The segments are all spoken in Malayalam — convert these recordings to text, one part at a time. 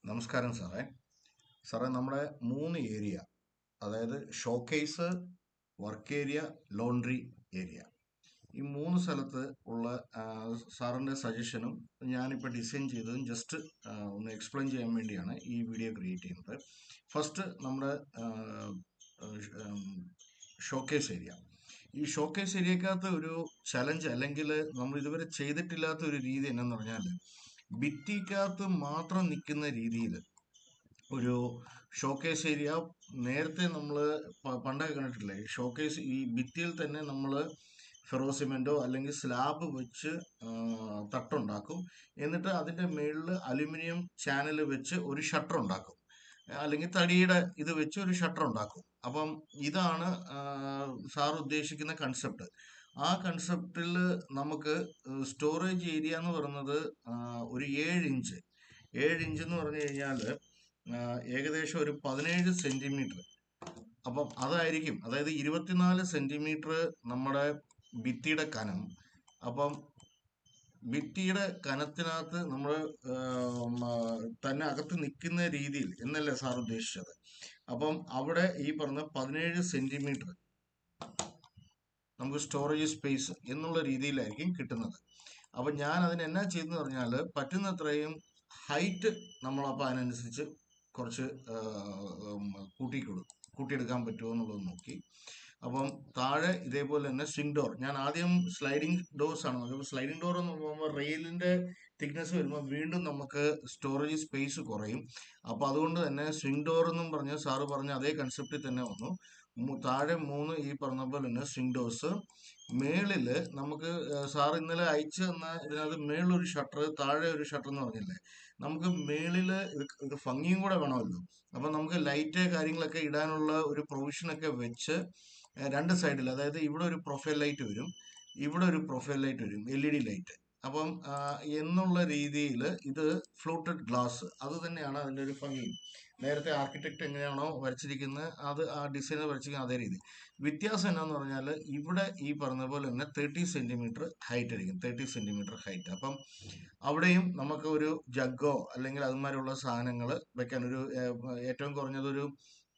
നമസ്കാരം സാറേ. നമ്മുടെ 3 ഏരിയ, അതായത് showcase, work area, laundry area, ഈ 3 സ്ഥലത്ത് ഉള്ള സാറിൻ്റെ സജഷനും ഞാനിപ്പോൾ ഡിസൈൻ ചെയ്തതും ജസ്റ്റ് ഒന്ന് എക്സ്പ്ലെയിൻ ചെയ്യാൻ വേണ്ടിയാണ് ഈ വീഡിയോ ക്രിയേറ്റ് ചെയ്യുന്നത്. ഫസ്റ്റ് നമ്മുടെ ഷോക്കേസ് ഏരിയ. ഈ ഷോക്കേസ് ഏരിയക്കകത്ത് ഒരു ചലഞ്ച്, അല്ലെങ്കിൽ നമ്മൾ ഇതുവരെ ചെയ്തിട്ടില്ലാത്ത ഒരു രീതി എന്നു പറഞ്ഞാൽ, ഭിത്തിക്കകത്ത് മാത്രം നിൽക്കുന്ന രീതിയിൽ ഒരു ഷോക്കേസ് ഏരിയ. നേരത്തെ നമ്മൾ പണ്ടൊക്കെ കണ്ടിട്ടില്ലേ, ഷോക്കേസ് ഈ ഭിത്തിയിൽ തന്നെ നമ്മൾ ഫെറോസിമെന്റോ അല്ലെങ്കിൽ സ്ലാബ് വെച്ച് തട്ടുണ്ടാക്കും. എന്നിട്ട് അതിന്റെ മേളിൽ അലുമിനിയം ചാനൽ വെച്ച് ഒരു ഷട്ടർ ഉണ്ടാക്കും, അല്ലെങ്കിൽ തടിയുടെ ഇത് വെച്ച് ഒരു ഷട്ടർ ഉണ്ടാക്കും. അപ്പം ഇതാണ് സാർ ഉദ്ദേശിക്കുന്ന കൺസെപ്റ്റ്. ആ കൺസെപ്റ്റിൽ നമുക്ക് സ്റ്റോറേജ് ഏരിയ എന്ന് പറയുന്നത് ഒരു 7 ഇഞ്ച് എന്ന് പറഞ്ഞു കഴിഞ്ഞാൽ ഏകദേശം ഒരു 17 സെന്റിമീറ്റർ. അപ്പം അതായിരിക്കും, അതായത് 24 സെന്റിമീറ്റർ നമ്മുടെ ഭിത്തിയുടെ കനം. അപ്പം ഭിത്തിയുടെ കനത്തിനകത്ത് നമ്മൾ തന്നെ അകത്ത് നിൽക്കുന്ന രീതിയിൽ എന്നല്ലേ സാർ ഉദ്ദേശിച്ചത്. അപ്പം അവിടെ ഈ പറഞ്ഞ 17 സെന്റിമീറ്റർ നമുക്ക് സ്റ്റോറേജ് സ്പേസ് എന്നുള്ള രീതിയിലായിരിക്കും കിട്ടുന്നത്. അപ്പം ഞാൻ അതിന് എന്നാ ചെയ്തെന്ന് പറഞ്ഞാൽ, പറ്റുന്നത്രയും ഹൈറ്റ് നമ്മളപ്പോൾ അതിനനുസരിച്ച് കുറച്ച് കൂട്ടിയെടുക്കാൻ പറ്റുമോ എന്നുള്ളത് നോക്കി. അപ്പം താഴെ ഇതേപോലെ തന്നെ സ്വിംഗ് ഡോർ. ഞാൻ ആദ്യം സ്ലൈഡിംഗ് ഡോർസ് ആണ് നോക്കിയത്. സ്ലൈഡിംഗ് ഡോർ എന്ന് പറയുമ്പോൾ റെയിലിന്റെ തിക്നെസ് വരുമ്പോൾ വീണ്ടും നമുക്ക് സ്റ്റോറേജ് സ്പേസ് കുറയും. അപ്പോൾ അതുകൊണ്ട് തന്നെ സ്വിംഗ് ഡോർ എന്നും പറഞ്ഞ് സാറ് പറഞ്ഞ അതേ കൺസെപ്റ്റിൽ തന്നെ വന്നു. താഴെ 3 ഈ പറഞ്ഞ പോലെ തന്നെ സ്വിംഗ് ഡോർസ്. മേളില് നമുക്ക് സാർ ഇന്നലെ അയച്ചു തന്ന ഇതിനകത്ത് മേളിലൊരു ഷട്ടർ, താഴെ ഒരു ഷട്ടർ എന്ന് പറഞ്ഞില്ലേ. നമുക്ക് മേളില് ഇത് ഭംഗിയും കൂടെ വേണമല്ലോ. അപ്പൊ നമുക്ക് ലൈറ്റ് കാര്യങ്ങളൊക്കെ ഇടാനുള്ള ഒരു പ്രൊവിഷനൊക്കെ വെച്ച് രണ്ട് സൈഡിൽ, അതായത് ഇവിടെ ഒരു പ്രൊഫൈൽ ലൈറ്റ് വരും, ഇവിടെ ഒരു പ്രൊഫൈൽ ലൈറ്റ് വരും, LED ലൈറ്റ്. അപ്പം എന്നുള്ള രീതിയിൽ ഇത് ഫ്ലൂട്ടഡ് ഗ്ലാസ്, അത് തന്നെയാണ് അതിൻ്റെ ഒരു ഭംഗി. നേരത്തെ ആർക്കിടെക്ട് എങ്ങനെയാണോ വരച്ചിരിക്കുന്നത്, അത് ആ ഡിസൈനർ വരച്ചിരിക്കുന്ന അതേ രീതി. വ്യത്യാസം എന്നാന്ന് പറഞ്ഞാൽ, ഇവിടെ ഈ പറഞ്ഞ പോലെ തന്നെ 30 സെന്റിമീറ്റർ ഹൈറ്റ് ആയിരിക്കും, 30 സെന്റിമീറ്റർ ഹൈറ്റ്. അപ്പം അവിടെയും നമുക്ക് ഒരു ജഗ്ഗോ അല്ലെങ്കിൽ അതുമാതിരിയുള്ള സാധനങ്ങൾ വെക്കാൻ, ഒരു ഏറ്റവും കുറഞ്ഞതൊരു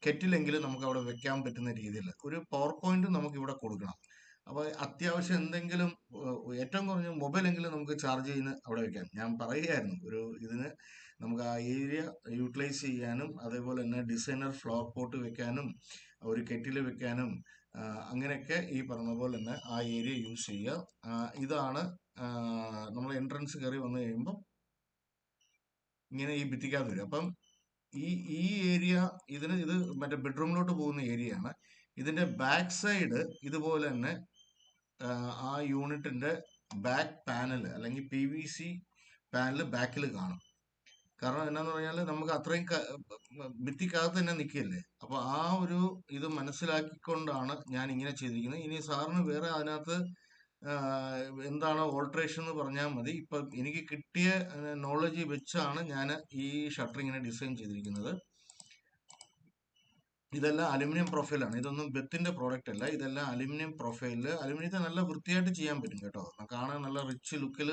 കെറ്റിലെങ്കിലും നമുക്ക് അവിടെ വെക്കാൻ പറ്റുന്ന രീതിയിൽ ഒരു പവർ പോയിന്റ് നമുക്ക് ഇവിടെ കൊടുക്കണം. അപ്പൊ അത്യാവശ്യം എന്തെങ്കിലും ഏറ്റവും കുറഞ്ഞ മൊബൈലെങ്കിലും നമുക്ക് ചാർജ് ചെയ്യുന്ന അവിടെ വെക്കാം. ഞാൻ പറയുകയായിരുന്നു, ഒരു ഇതിന് നമുക്ക് ആ ഏരിയ യൂട്ടിലൈസ് ചെയ്യാനും, അതേപോലെ തന്നെ ഡിസൈനർ ഫ്ലവർ പോട്ട് വെക്കാനും, ഒരു കെറ്റിൽ വെക്കാനും, അങ്ങനെയൊക്കെ ഈ പറഞ്ഞ പോലെ തന്നെ ആ ഏരിയ യൂസ് ചെയ്യുക. ഇതാണ് നമ്മൾ എൻട്രൻസ് കയറി വന്നു കഴിയുമ്പോൾ ഇങ്ങനെ ഈ ഭിത്തിക്കകത്ത് വരും. അപ്പം ഈ ഈ ഏരിയ, ഇത് മറ്റേ ബെഡ്റൂമിലോട്ട് പോകുന്ന ഏരിയ ആണ്. ഇതിന്റെ ബാക്ക് സൈഡ് ഇതുപോലെ തന്നെ ആ യൂണിറ്റിന്റെ ബാക്ക് പാനൽ അല്ലെങ്കിൽ PVC പാനൽ ബാക്കിൽ കാണും. കാരണം എന്നാന്ന് പറഞ്ഞാൽ നമുക്ക് അത്രയും ഭിത്തിക്കകത്ത് തന്നെ നിൽക്കുകയല്ലേ. അപ്പൊ ആ ഒരു ഇത് മനസ്സിലാക്കിക്കൊണ്ടാണ് ഞാൻ ഇങ്ങനെ ചെയ്തിരിക്കുന്നത്. ഇനി സാറിന് വേറെ അതിനകത്ത് എന്താണ് ഓൾട്രേഷൻ എന്ന് പറഞ്ഞാൽ മതി. ഇപ്പൊ എനിക്ക് കിട്ടിയ നോളജ് വെച്ചാണ് ഞാൻ ഈ ഷട്ടർ ഇങ്ങനെ ഡിസൈൻ ചെയ്തിരിക്കുന്നത്. ഇതെല്ലാം അലുമിനിയം പ്രൊഫൈലാണ്. ഇതൊന്നും ബെത്തിന്റെ പ്രോഡക്റ്റ് അല്ല. ഇതെല്ലാം അലുമിനിയം പ്രൊഫൈലില്. അലുമിനിയത്തെ നല്ല വൃത്തിയായിട്ട് ചെയ്യാൻ പറ്റും കേട്ടോ. കാണാൻ നല്ല റിച്ച് ലുക്കിൽ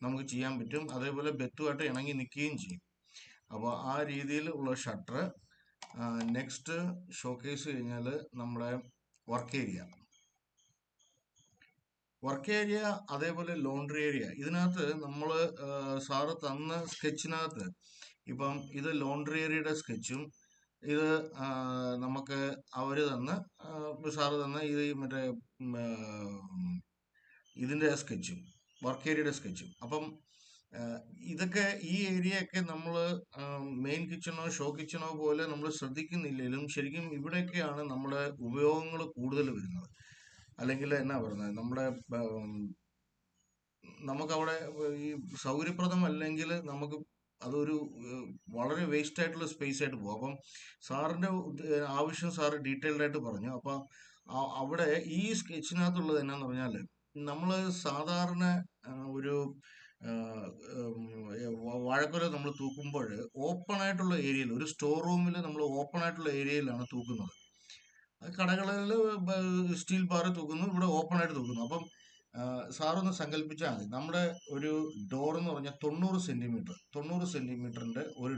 നമുക്ക് ചെയ്യാൻ പറ്റും. അതേപോലെ ബെത്തുമായിട്ട് ഇണങ്ങി നിൽക്കുകയും ചെയ്യും. അപ്പോൾ ആ രീതിയിൽ ഉള്ള ഷട്ടർ. നെക്സ്റ്റ് ഷോക്കേസ് കഴിഞ്ഞാൽ നമ്മുടെ വർക്ക് ഏരിയ. അതേപോലെ ലോണ്ടറി ഏരിയ. ഇതിനകത്ത് നമ്മൾ സാറ് തന്ന സ്കെച്ചിനകത്ത്, ഇപ്പം ഇത് ലോണ്ടറി ഏരിയയുടെ സ്കെച്ചും, ഇത് നമുക്ക് അവര് തന്ന സാറ് തന്ന ഇത് മറ്റേ ഇതിന്റെ സ്കെച്ചും, വർക്ക് ഏരിയയുടെ സ്കെച്ചും. അപ്പം ഇതൊക്കെ ഈ ഏരിയ ഒക്കെ നമ്മൾ മെയിൻ കിച്ചണോ ഷോ കിച്ചണോ പോലെ നമ്മൾ ശ്രദ്ധിക്കുന്നില്ലെങ്കിലും ശരിക്കും ഇവിടെയൊക്കെയാണ് നമ്മുടെ ഉപയോഗങ്ങൾ കൂടുതൽ വരുന്നത്. അല്ലെങ്കിൽ എന്നാ പറയുന്നത്, നമ്മുടെ നമുക്കവിടെ ഈ സൗകര്യപ്രദമല്ലെങ്കിൽ നമുക്ക് അതൊരു വളരെ വേസ്റ്റ് ആയിട്ടുള്ള സ്പേസ് ആയിട്ട് പോകും. അപ്പം സാറിന്റെ ആവശ്യം സാറ് ഡീറ്റെയിൽഡ് ആയിട്ട് പറഞ്ഞു. അപ്പൊ അവിടെ ഈ സ്കെച്ചിനകത്തുള്ളത് എന്നാന്ന് പറഞ്ഞാൽ, നമ്മൾ സാധാരണ ഒരു വാഴക്കുല നമ്മൾ തൂക്കുമ്പോൾ ഓപ്പൺ ആയിട്ടുള്ള ഏരിയയിൽ, ഒരു സ്റ്റോർ റൂമിൽ നമ്മൾ ഓപ്പൺ ആയിട്ടുള്ള ഏരിയയിലാണ് തൂക്കുന്നത്. കടകളിൽ സ്റ്റീൽ ബാർ തൂക്കുന്നു, ഇവിടെ ഓപ്പൺ ആയിട്ട് തൂക്കുന്നു. അപ്പം സാറൊന്ന് സങ്കല്പിച്ചാൽ മതി, നമ്മുടെ ഒരു ഡോർ എന്ന് പറഞ്ഞാൽ 90 സെന്റിമീറ്ററിന്റെ ഒരു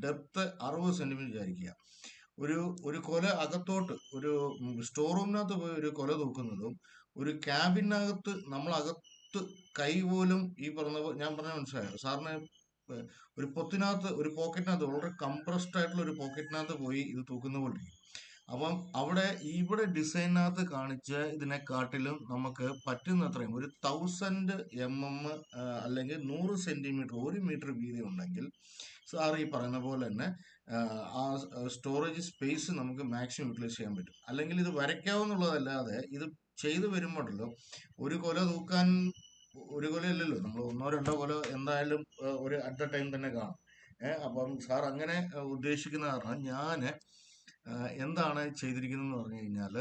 ഡെപ്ത് 60 സെന്റിമീറ്റർ വിചാരിക്കുക. ഒരു ഒരു കൊല അകത്തോട്ട് ഒരു സ്റ്റോർ റൂമിനകത്ത് പോയി ഒരു കൊല തൂക്കുന്നതും ഒരു ക്യാബിനകത്ത് നമ്മളകത്ത് കൈ പോലും ഈ പറഞ്ഞ ഞാൻ പറഞ്ഞ മനസ്സിലായോ സാറിന്? ഒരു പൊത്തിനകത്ത് ഒരു പോക്കറ്റിനകത്ത് വളരെ കംപ്രസ്ഡ് ആയിട്ടുള്ള ഒരു പോക്കറ്റിനകത്ത് പോയി ഇത് തൂക്കുന്ന പോലെ ഇരിക്കും. അപ്പം അവിടെ ഇവിടെ ഡിസൈനകത്ത് കാണിച്ച ഇതിനെക്കാട്ടിലും നമുക്ക് പറ്റുന്നത്രയും ഒരു 1000 mm അല്ലെങ്കിൽ 100 സെന്റിമീറ്റർ 1 മീറ്റർ വീതി ഉണ്ടെങ്കിൽ സാർ ഈ പറയുന്ന പോലെ തന്നെ ആ സ്റ്റോറേജ് സ്പേസ് നമുക്ക് മാക്സിമം യൂട്ടിലൈസ് ചെയ്യാൻ പറ്റും. അല്ലെങ്കിൽ ഇത് വരയ്ക്കാവുന്നുള്ളതല്ലാതെ ഇത് ചെയ്തു വരുമ്പോഴല്ലോ ഒരു കൊല തൂക്കാൻ ഒരു കൊലയല്ലല്ലോ, നമ്മൾ ഒന്നോ രണ്ടോ കൊല എന്തായാലും ഒരു അറ്റ് ദ ടൈം തന്നെ കാണും. അപ്പം സാർ അങ്ങനെ ഉദ്ദേശിക്കുന്ന കാരണം ഞാൻ എന്താണ് ചെയ്തിരിക്കുന്നതെന്ന് പറഞ്ഞു കഴിഞ്ഞാൽ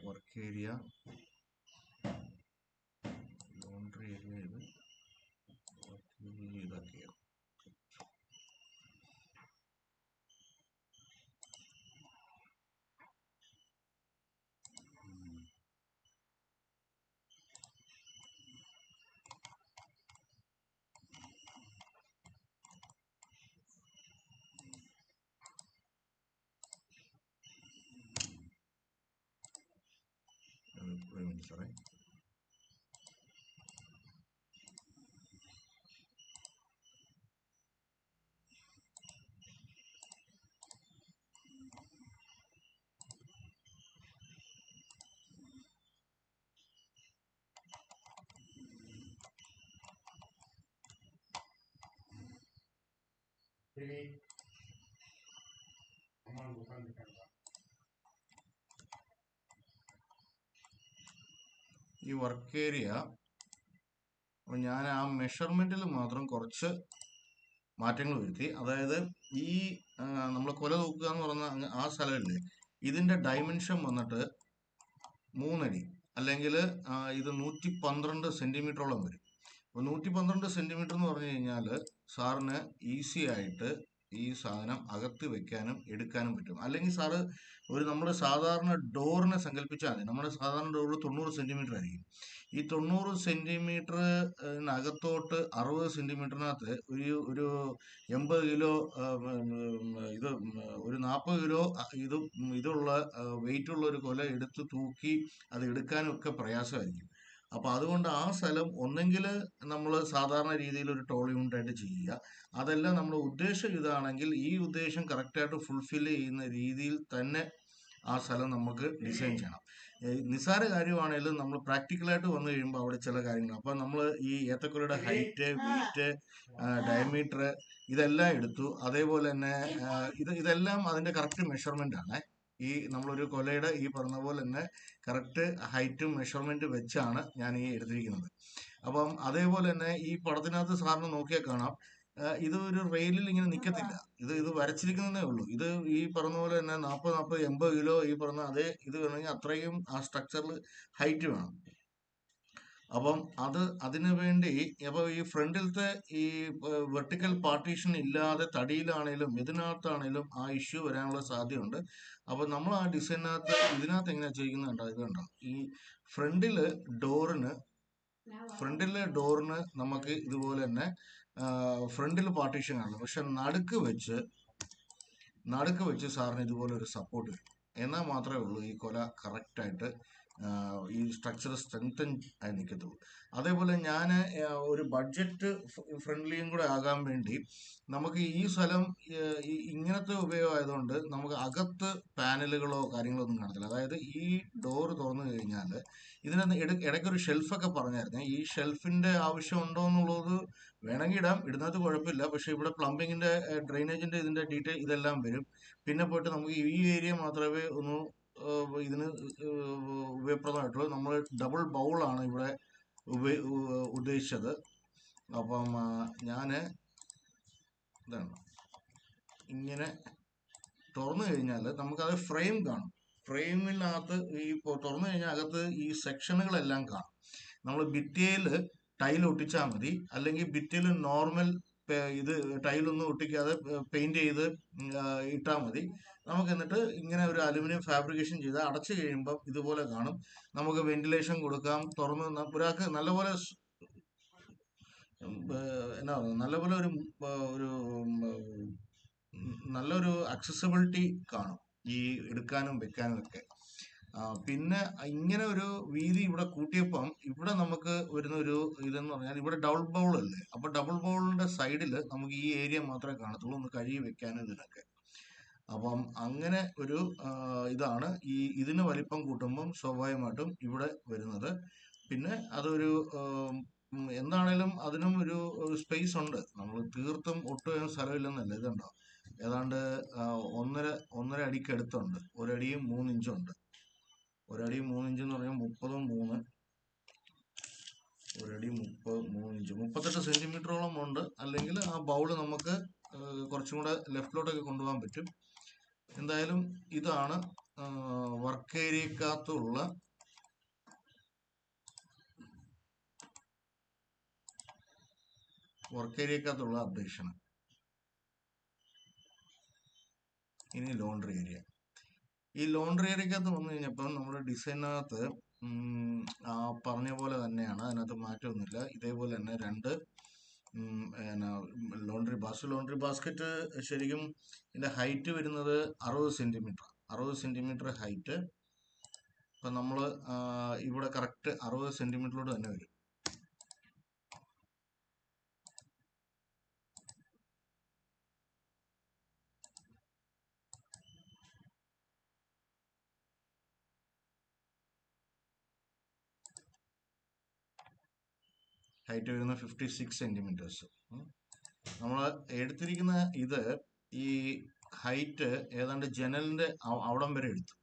വർക്ക് ഏരിയ ലോണ്ടറി ഏരിയ ഇതൊക്കെയാണ്. സാറേ ഈ വർക്ക് ഏരിയ ഞാൻ ആ മെഷർമെന്റിൽ മാത്രം കുറച്ച് മാറ്റങ്ങൾ വരുത്തി. അതായത് ഈ നമ്മൾ കൊല തൂക്കുക എന്ന് പറഞ്ഞ ആ സ്ഥലമില്ലേ, ഇതിന്റെ ഡയമെൻഷൻ വന്നിട്ട് 3 അടി അല്ലെങ്കിൽ ഇത് 112 സെന്റിമീറ്ററോളം വരും. അപ്പോൾ 112 സെന്റിമീറ്റർ എന്ന് പറഞ്ഞു കഴിഞ്ഞാൽ സാറിന് ഈസി ആയിട്ട് ഈ സാധനം അകത്ത് വെക്കാനും എടുക്കാനും പറ്റും. അല്ലെങ്കിൽ സാറ് ഒരു നമ്മുടെ സാധാരണ ഡോറിനെ സങ്കല്പിച്ചാൽ മതി. നമ്മുടെ സാധാരണ ഡോറിൽ 90 സെന്റിമീറ്റർ ആയിരിക്കും. ഈ 90 സെന്റിമീറ്ററിനകത്തോട്ട് 60 സെന്റിമീറ്ററിനകത്ത് ഒരു 80 കിലോ ഇത് ഒരു 40 കിലോ ഇതുള്ള വെയിറ്റ് ഉള്ള ഒരു കൊല എടുത്ത് തൂക്കി അത് എടുക്കാനും ഒക്കെ പ്രയാസമായിരിക്കും. അപ്പൊ അതുകൊണ്ട് ആ സ്ഥലം ഒന്നെങ്കിൽ നമ്മൾ സാധാരണ രീതിയിൽ ഒരു ടോൾ യൂണിറ്റ് ആയിട്ട് ചെയ്യുക. അതെല്ലാം നമ്മുടെ ഉദ്ദേശം ഇതാണെങ്കിൽ ഈ ഉദ്ദേശം കറക്റ്റായിട്ട് ഫുൾഫിൽ ചെയ്യുന്ന രീതിയിൽ തന്നെ ആ സ്ഥലം നമുക്ക് ഡിസൈൻ ചെയ്യണം. നിസ്സാര കാര്യമാണെങ്കിലും നമ്മൾ പ്രാക്ടിക്കലായിട്ട് വന്നു കഴിയുമ്പോൾ അവിടെ ചില കാര്യങ്ങൾ, അപ്പൊ നമ്മൾ ഈ ഏത്തക്കൊലയുടെ ഹൈറ്റ്, വെയിറ്റ്, ഡയമീറ്റർ ഇതെല്ലാം എടുത്തു. അതേപോലെ തന്നെ ഇതെല്ലാം അതിന്റെ കറക്റ്റ് മെഷർമെന്റ് ആണ്. ഈ നമ്മളൊരു കൊലയുടെ ഈ പറഞ്ഞ പോലെ തന്നെ കറക്റ്റ് ഹൈറ്റും മെഷർമെന്റ് വെച്ചാണ് ഞാൻ ഈ എടുത്തിരിക്കുന്നത്. അപ്പം അതേപോലെ തന്നെ ഈ പടത്തിനകത്ത് സാറിന് നോക്കിയാൽ കാണാം, ഇത് ഒരു റെയിലിൽ ഇങ്ങനെ നിൽക്കത്തില്ല. ഇത് വരച്ചിരിക്കുന്നതേ ഉള്ളൂ. ഇത് ഈ പറഞ്ഞ പോലെ തന്നെ 40, 80 കിലോ ഈ പറഞ്ഞ അതേ ഇത് വേണമെങ്കിൽ അത്രയും ആ സ്ട്രക്ചറിൽ ഹൈറ്റ് വേണം. അപ്പം അതിനു വേണ്ടി അപ്പൊ ഈ ഫ്രണ്ടിലത്തെ ഈ വെർട്ടിക്കൽ പാർട്ടീഷൻ ഇല്ലാതെ തടിയിലാണേലും ഇതിനകത്താണേലും ആ ഇഷ്യൂ വരാനുള്ള സാധ്യതയുണ്ട്. അപ്പൊ നമ്മൾ ആ ഡിസൈനകത്ത് ഇതിനകത്ത് എങ്ങനെയാ ചെയ്യുന്നത് കണ്ടോ? ഇത് കണ്ടോ, ഈ ഫ്രണ്ടിലെ ഡോറിന് നമുക്ക് ഇതുപോലെ തന്നെ ഫ്രണ്ടിൽ പാർട്ടീഷൻ ആണ്. പക്ഷെ നടുക്ക് വെച്ച് സാറിന് ഇതുപോലെ ഒരു സപ്പോർട്ട് വരും. എന്നാൽ മാത്രമേ ഉള്ളൂ ഈ കൊല കറക്റ്റായിട്ട് ഈ സ്ട്രക്ചർ സ്ട്രെങ്തൻ ആയി നിൽക്കത്തുള്ളൂ. അതേപോലെ ഞാൻ ഒരു ബഡ്ജറ്റ് ഫ്രണ്ട്ലിയും കൂടെ ആകാൻ വേണ്ടി നമുക്ക് ഈ സ്ഥലം ഇങ്ങനത്തെ ഉപയോഗമായതുകൊണ്ട് നമുക്ക് അകത്ത് പാനലുകളോ കാര്യങ്ങളോ ഒന്നും കാണത്തില്ല. അതായത് ഈ ഡോർ തുറന്നു കഴിഞ്ഞാൽ ഇതിനകത്ത് ഇടയ്ക്കൊരു ഷെൽഫൊക്കെ പറഞ്ഞായിരുന്നു. ഈ ഷെൽഫിന്റെ ആവശ്യം ഉണ്ടോ എന്നുള്ളത് വേണമെങ്കിൽ ഇടുന്നത് കുഴപ്പമില്ല. പക്ഷെ ഇവിടെ പ്ലംബിങ്ങിന്റെ ഡ്രെയിനേജിന്റെ ഇതിന്റെ ഡീറ്റെയിൽ ഇതെല്ലാം വരും. പിന്നെ പോയിട്ട് നമുക്ക് ഈ ഏരിയ മാത്രമേ ഒന്ന് ഇതിന് ഉപയോഗപ്രദമായിട്ടുള്ളൂ. നമ്മൾ ഡബിൾ ബൗളാണ് ഇവിടെ ഉദ്ദേശിച്ചത്. അപ്പം ഞാൻ ഇതാണ് ഇങ്ങനെ തുറന്നു കഴിഞ്ഞാൽ നമുക്കത് ഫ്രെയിം കാണും. ഫ്രെയിമിനകത്ത് ഈ തുറന്നു കഴിഞ്ഞാൽ അകത്ത് ഈ സെക്ഷനുകളെല്ലാം കാണും. നമ്മൾ ഭിത്തിയിൽ ടൈൽ ഒട്ടിച്ചാൽ മതി, അല്ലെങ്കിൽ ഭിത്തിയിൽ നോർമൽ ഇത് ടൈലൊന്നും ഒട്ടിക്കാതെ പെയിന്റ് ചെയ്ത് ഇട്ടാൽ മതി. നമുക്ക് എന്നിട്ട് ഇങ്ങനെ ഒരു അലുമിനിയം ഫാബ്രിക്കേഷൻ ചെയ്ത് അടച്ചു കഴിയുമ്പോൾ ഇതുപോലെ കാണും. നമുക്ക് വെന്റിലേഷൻ കൊടുക്കാം. തുറന്ന് ഒരാൾക്ക് നല്ലപോലെ എന്നാ പറയുക, നല്ലപോലെ ഒരു നല്ലൊരു അക്സസിബിലിറ്റി കാണും ഈ എടുക്കാനും വെക്കാനും ഒക്കെ. പിന്നെ ഇങ്ങനെ ഒരു വീതി ഇവിടെ കൂട്ടിയപ്പം ഇവിടെ നമുക്ക് വരുന്ന ഒരു ഇതെന്ന് പറഞ്ഞാൽ ഇവിടെ ഡബിൾ ബൗൾ അല്ലേ, അപ്പൊ ഡബിൾ ബൗളിന്റെ സൈഡിൽ നമുക്ക് ഈ ഏരിയ മാത്രമേ കാണത്തുള്ളൂ ഒന്ന് കഴുകി വെക്കാനും ഇതിനൊക്കെ. അപ്പം അങ്ങനെ ഒരു ഇതാണ് ഇതിന് വലിപ്പം കൂട്ടുമ്പം സ്വാഭാവികമായിട്ടും ഇവിടെ വരുന്നത്. പിന്നെ അതൊരു എന്താണേലും അതിനും ഒരു സ്പേസ് ഉണ്ട്. നമ്മൾ തീർത്തും ഒട്ടും സ്ഥലമില്ലെന്നല്ല, ഇതുണ്ടോ ഏതാണ്ട് ഒന്നര ഒന്നര അടിക്ക് അടുത്തുണ്ട്. ഒരടിയും 3 ഇഞ്ചുണ്ട്. ഒരടിയും 3 ഇഞ്ച് എന്ന് പറഞ്ഞാൽ 30 ഒരടി 3 ഇഞ്ച് 38 സെന്റിമീറ്ററോളം ഉണ്ട്. അല്ലെങ്കിൽ ആ ബൗള് നമുക്ക് കുറച്ചും കൂടെ ലെഫ്റ്റിലോട്ടൊക്കെ കൊണ്ടുപോകാൻ പറ്റും. എന്തായാലും ഇതാണ് വർക്ക് ഏരിയക്കകത്തുള്ള അപ്ഡേഷൻ. ഇനി ലോണ്ടറി ഏരിയ. ഈ ലോണ്ടറി ഏരിയക്കകത്ത് വന്നു കഴിഞ്ഞപ്പോൾ നമ്മുടെ ഡിസൈനകത്ത് പറഞ്ഞ പോലെ തന്നെയാണ്, അതിനകത്ത് മാറ്റമൊന്നുമില്ല. ഇതേപോലെ തന്നെ 2 ലോണ്ടറി ബാസ്ക്കറ്റ്. ശരിക്കും ഇതിന്റെ ഹൈറ്റ് വരുന്നത് 60 സെന്റിമീറ്റർ ഹൈറ്റ്. ഇപ്പൊ നമ്മള് ഇവിടെ കറക്റ്റ് 60 സെന്റിമീറ്ററിലോട്ട് തന്നെ വരും. ഹൈറ്റ് വരുന്ന 56 സെന്റിമീറ്റേഴ്സ്. നമ്മൾ എടുത്തിരിക്കുന്ന ഈ ഹൈറ്റ് ഏതാണ്ട് ജനലിന്റെ അവിടം വരെ എടുത്തു.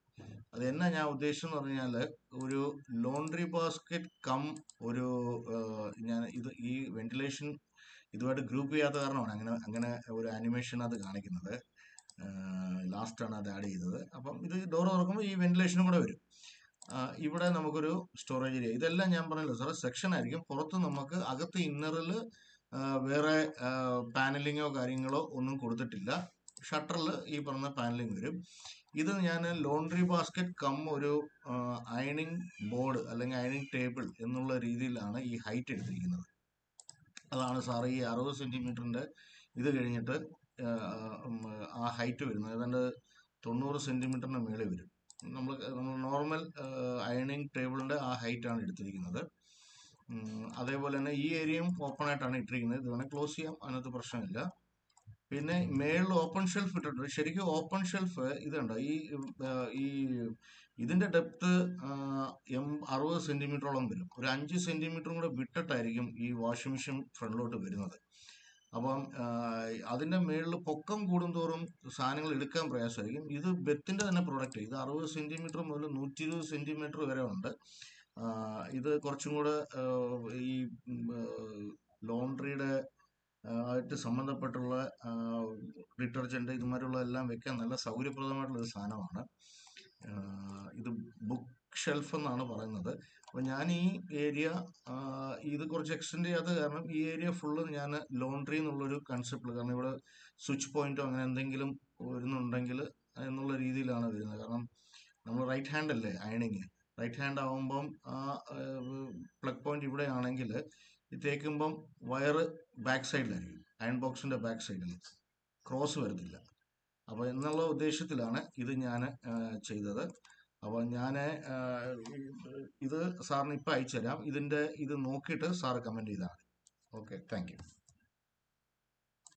അത് എന്നാ ഞാൻ ഉദ്ദേശിച്ചെന്ന് പറഞ്ഞാൽ, ഒരു ലോണ്ടറി ബാസ്ക്കറ്റ് കം ഒരു ഞാൻ ഈ വെന്റിലേഷൻ ഇതുമായിട്ട് ഗ്രൂപ്പ് ചെയ്യാത്ത കാരണമാണ് അങ്ങനെ ഒരു ആനിമേഷൻ അത് കാണിക്കുന്നത്. ലാസ്റ്റാണ് അത് ആഡ് ചെയ്തത്. അപ്പം ഇത് ഡോർ തുറക്കുമ്പോൾ ഈ വെന്റിലേഷനും കൂടെ വരും. ഇവിടെ നമുക്കൊരു സ്റ്റോറേജ് ഏരിയ. ഇതെല്ലാം ഞാൻ പറഞ്ഞല്ലോ സാറേ, സെക്ഷൻ ആയിരിക്കും. പുറത്ത് നമുക്ക് അകത്ത് ഇന്നറിൽ വേറെ പാനലിങ്ങോ കാര്യങ്ങളോ ഒന്നും കൊടുത്തിട്ടില്ല. ഷട്ടറിൽ ഈ പറഞ്ഞ പാനലിങ് വരും. ഇത് ഞാൻ ലോണ്ടറി ബാസ്ക്കറ്റ് കം ഒരു അയണിങ് ബോർഡ് അല്ലെങ്കിൽ അയണിങ് ടേബിൾ എന്നുള്ള രീതിയിലാണ് ഈ ഹൈറ്റ് എടുത്തിരിക്കുന്നത്. അതാണ് സാറ് ഈ 60 സെന്റിമീറ്ററിന്റെ ഇത് കഴിഞ്ഞിട്ട് ആ ഹൈറ്റ് വരുന്നത് ഏതാണ്ട് 90 സെന്റിമീറ്ററിന് മേളിൽ വരും. നമ്മൾ നോർമൽ അയണിങ് ടേബിളിന്റെ ആ ഹൈറ്റ് ആണ് എടുത്തിരിക്കുന്നത്. അതേപോലെ തന്നെ ഈ ഏരിയയും ഓപ്പൺ ആയിട്ടാണ് ഇട്ടിരിക്കുന്നത്. ഇത് വേണേൽ ക്ലോസ് ചെയ്യാം, അതിനകത്ത് പ്രശ്നമില്ല. പിന്നെ മേളിൽ ഓപ്പൺ ഷെൽഫ് ഇട്ടിട്ടുണ്ട്. ശരിക്കും ഓപ്പൺ ഷെൽഫ് ഇതുണ്ട്. ഈ ഇതിന്റെ ഡെപ്ത് 60 സെന്റിമീറ്ററോളം വരും. ഒരു 5 സെന്റിമീറ്ററും കൂടെ വിട്ടിട്ടായിരിക്കും ഈ വാഷിംഗ് മെഷീൻ ഫ്രണ്ടിലോട്ട് വരുന്നത്. അപ്പം അതിന്റെ മേളിൽ പൊക്കം കൂടുന്തോറും സാധനങ്ങൾ എടുക്കാൻ പ്രയാസമായിരിക്കും. ഇത് ബെത്തിന്റെ തന്നെ പ്രോഡക്റ്റ്. ഇത് 60 സെന്റിമീറ്റർ മുതൽ 120 സെന്റിമീറ്റർ വരെ ഉണ്ട്. ഇത് കുറച്ചും കൂടെ ഈ ലോണ്ടറിയുടെ ആയിട്ട് സംബന്ധപ്പെട്ടുള്ള ഡിറ്റർജന്റ് ഇതുമാതിരിയുള്ള എല്ലാം വെക്കാൻ നല്ല സൗകര്യപ്രദമായിട്ടുള്ള ഒരു സാധനമാണ്. ഇത് ബുക്ക് ഷെൽഫ് എന്നാണ് പറയുന്നത്. അപ്പൊ ഞാൻ ഈ ഏരിയ ഇത് കുറച്ച് എക്സ്റ്റെൻഡ് ചെയ്യാത്ത കാരണം ഈ ഏരിയ ഫുള്ള് ഞാൻ ലോണ്ടറി എന്നുള്ളൊരു കൺസെപ്റ്റിൽ, കാരണം ഇവിടെ സ്വിച്ച് പോയിന്റോ അങ്ങനെ എന്തെങ്കിലും വരുന്നുണ്ടെങ്കിൽ എന്നുള്ള രീതിയിലാണ് വരുന്നത്. കാരണം നമ്മൾ റൈറ്റ് ഹാൻഡ് അല്ലേ അയണിങ്, റൈറ്റ് ഹാൻഡ് ആവുമ്പം ആ പ്ലഗ് പോയിന്റ് ഇവിടെ ആണെങ്കിൽ തേക്കുമ്പം വയറ് ബാക്ക് സൈഡിലായിരിക്കും, അയൺ ബോക്സിന്റെ ബാക്ക് സൈഡിൽ ക്രോസ് വരത്തില്ല. അപ്പോൾ എന്നുള്ള ഉദ്ദേശത്തിലാണ് ഇത് ഞാൻ ചെയ്തത്. അപ്പോൾ ഞാൻ ഇത് സാറിന് ഇപ്പം അയച്ചു തരാം. ഇത് നോക്കിയിട്ട് സാറ് കമൻറ്റ് ചെയ്താൽ മതി. Okay, thank you.